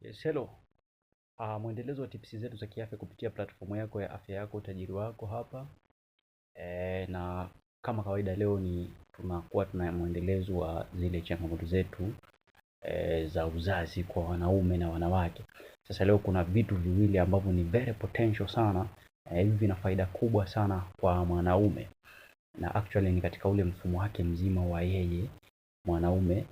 Yes, hello. Mwendelezo wa tipsi zetu za kiafya kupitia platformu yako ya Afya Yako Utajiri Wako hapa. Na kama kawaida leo tunakuwa tuna mwendelezo wa zile changamoto zetu za uzazi kwa wanaume na wanawake. Sasa leo kuna vitu viwili ambavyo ni very potential sana. Hivi vina faida kubwa sana kwa mwanaume. Na actually ni katika ule mfumo wake mzima wa yeye mwanaume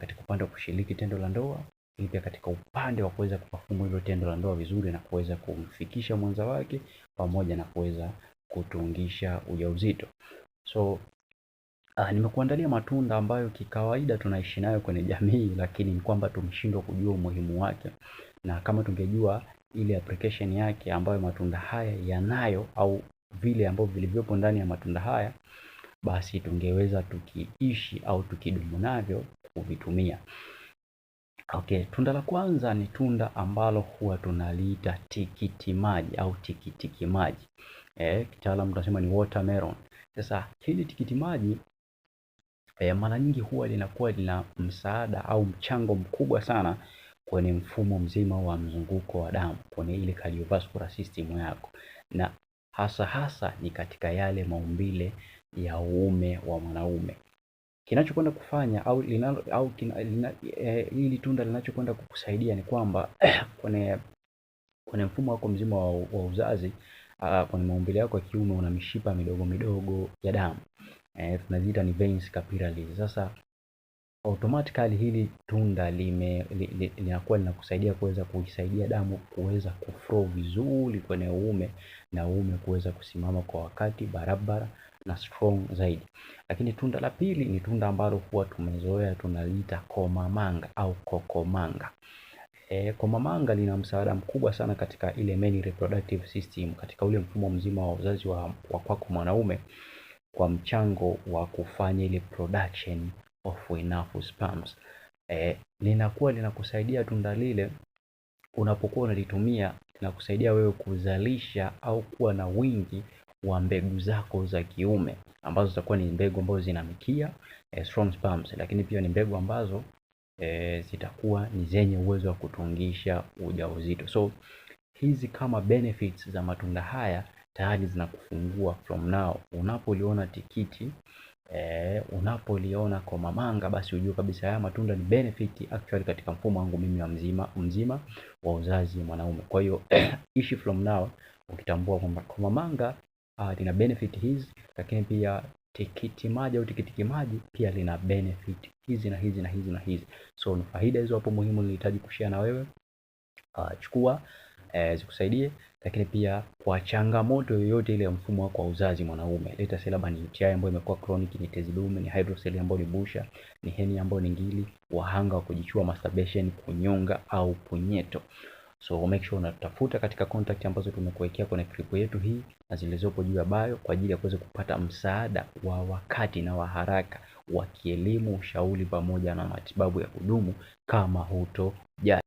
katika upande wa kushiriki tendo la ndoa, ili pia katika upande wa kuweza kuperform hilo tendo la ndoa vizuri na kuweza kumfikisha mwenza wake pamoja na kuweza kutungisha ujauzito. So nimekuandalia matunda ambayo kikawaida tunaishi nayo kwenye jamii, lakini ni kwamba tumeshindwa kujua umuhimu wake. Na kama tungejua ile application yake ambayo matunda haya yanayo, au vile ambavyo vilivyopo ndani ya matunda haya, basi tungeweza tukiishi au tukidumu navyo kuvitumia. Okay, tunda la kwanza ni tunda ambalo huwa tunaliita tikiti maji au tikitiki maji. Kitaalamu tunasema ni watermelon. Sasa hili tikiti maji mara nyingi huwa linakuwa lina msaada au mchango mkubwa sana kwenye mfumo mzima wa mzunguko wa damu, kwenye ile cardiovascular system yako, na hasa ni katika yale maumbile ya uume wa mwanaume. Kinachokwenda kufanya hili tunda linachokwenda kukusaidia ni kwamba kwenye mfumo wako mzima wa uzazi, kwenye maumbile yako ya kiume una mishipa midogo midogo ya damu, tunaziita ni veins capillaries. Sasa automatically hili tunda linakuwa linakusaidia kuweza kuisaidia damu kuweza kuflow vizuri kwenye uume, na uume kuweza kusimama kwa wakati barabara na strong zaidi. Lakini tunda la pili ni tunda ambalo huwa tumezoea tunaliita komamanga au kokomanga. Komamanga lina msaada mkubwa sana katika ile male reproductive system, katika ule mfumo mzima wa uzazi wa kwako mwanaume, kwa mchango wa kufanya ile production of enough sperms. Linakuwa linakusaidia tunda lile, unapokuwa unalitumia linakusaidia wewe kuzalisha au kuwa na wingi wa mbegu zako za kiume, ambazo zitakuwa ni mbegu ambazo zina mikia, strong sperms, lakini pia ni mbegu ambazo zitakuwa ni zenye uwezo wa kutungisha ujauzito. So hizi kama benefits za matunda haya tayari zinakufungua from now. Unapoliona tikiti, unapoliona komamanga, basi ujue kabisa haya matunda ni benefit actually katika mfumo wangu mimi wa mzima wa uzazi mwanaume. Kwa hiyo ishi from now ukitambua kwamba komamanga lina benefit hizi, lakini pia tikiti maji au tikitiki maji pia lina benefit hizi na hizi na hizi na hizi. So ni faida hizo hapo muhimu nilihitaji kushare na wewe. Chukua zikusaidie. Lakini pia kwa changamoto yoyote ile ya mfumo wako wa uzazi mwanaume, leta selaba ni UTI ambayo imekuwa chronic, ni tezi dume, ni hydrocele ambayo ni busha, ni heni ambayo ni ngili, wahanga wa kujichua, masturbation, kunyonga au punyeto. So make sure unatafuta katika contact ambazo tumekuwekea kwenye clip yetu hii na zilizopo juu ya bio, kwa ajili ya kuweza kupata msaada wa wakati na wa haraka wa kielimu, ushauri pamoja na matibabu ya kudumu kama hutojali.